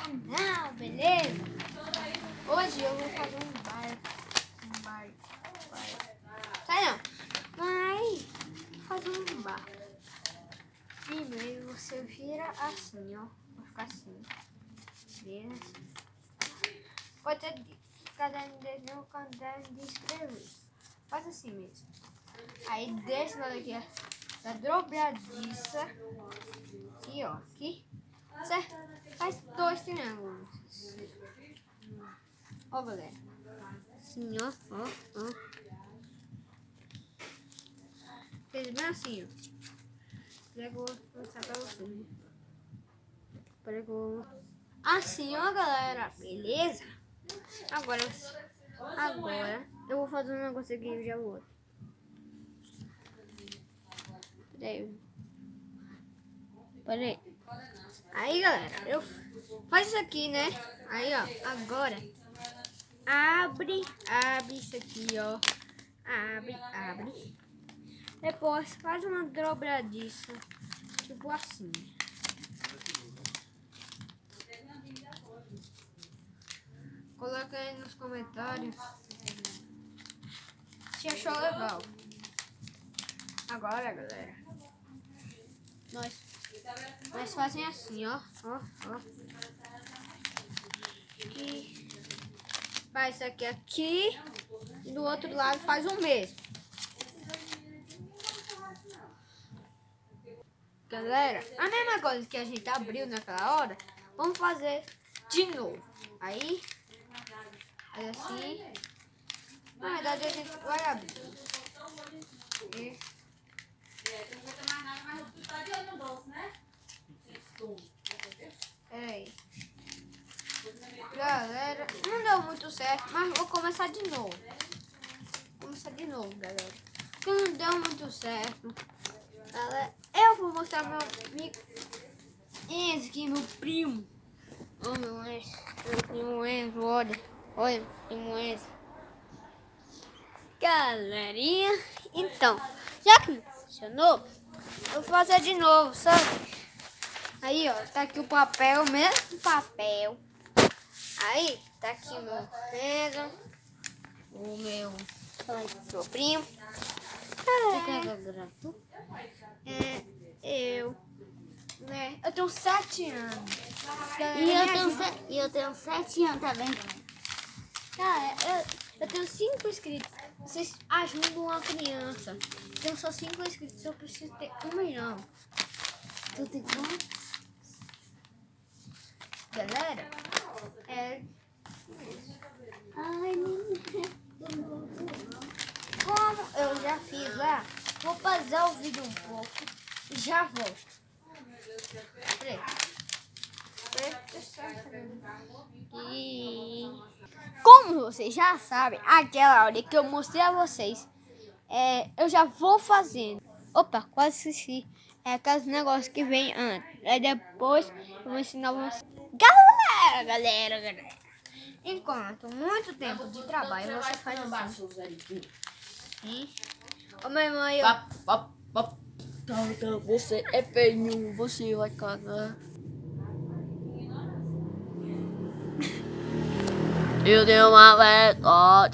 canal, beleza? Hoje eu vou fazer um bar. Sai não. Mas fazer um bar. Primeiro você vira assim, ó. Vai ficar assim. Vira assim. Pode ter caderno de desenho, caderno de escrever. Faz assim mesmo. Aí desse lado aqui, da dobradiça. Aqui, ó. Aqui. Certo? Faz 2 triângulos. Ó, galera. Assim, ó. Fez bem assim, ó. Espera que eu vou mostrar pra vocês. Espera que eu vou mostrar. Assim, ó, galera. Beleza? Agora eu vou fazer um negócio aqui e já vou. Peraí. Aí, galera, eu faço isso aqui, né? Aí, ó, agora abre isso aqui, ó. Abre. Depois faz uma dobradiça, tipo assim. Coloca aí nos comentários se achou legal. Agora, galera, nós fazem assim, ó. E faz isso aqui e do outro lado faz o mesmo. Galera, a mesma coisa que a gente abriu naquela hora, vamos fazer de novo. Aí assim, na verdade a gente vai abrir. Peraí. Galera, não deu muito certo, mas vou começar de novo. Galera. Porque não deu muito certo. Galera, eu vou mostrar meu amigo. Esse aqui, meu primo. Meu primo Enzo, olha, meu primo Enzo. Galerinha, então, já que não funcionou, eu vou fazer de novo, sabe? Aí, ó, tá aqui o papel, o mesmo papel. Aí, tá aqui o meu Enzo, o meu primo. Né? Eu tenho 7 anos. E eu tenho 7 anos também. Cara, eu tenho 5 inscritos. Vocês ajudam uma criança. Eu tenho só 5 inscritos. Eu preciso ter 1 milhão. Tu tem quanto? Galera, Ai, como eu já fiz lá, vou pausar o vídeo um pouco e já volto. Peraí. E como vocês já sabem, aquela hora que eu mostrei a vocês, eu já vou fazendo. Opa, quase esqueci. É aqueles negócios que vem antes. Aí depois eu vou ensinar vocês. Galera. Enquanto muito tempo de trabalho, você faz assim. Sim. Ô, minha mãe, Você é feio, você vai cagar. Eu dei uma vergonha.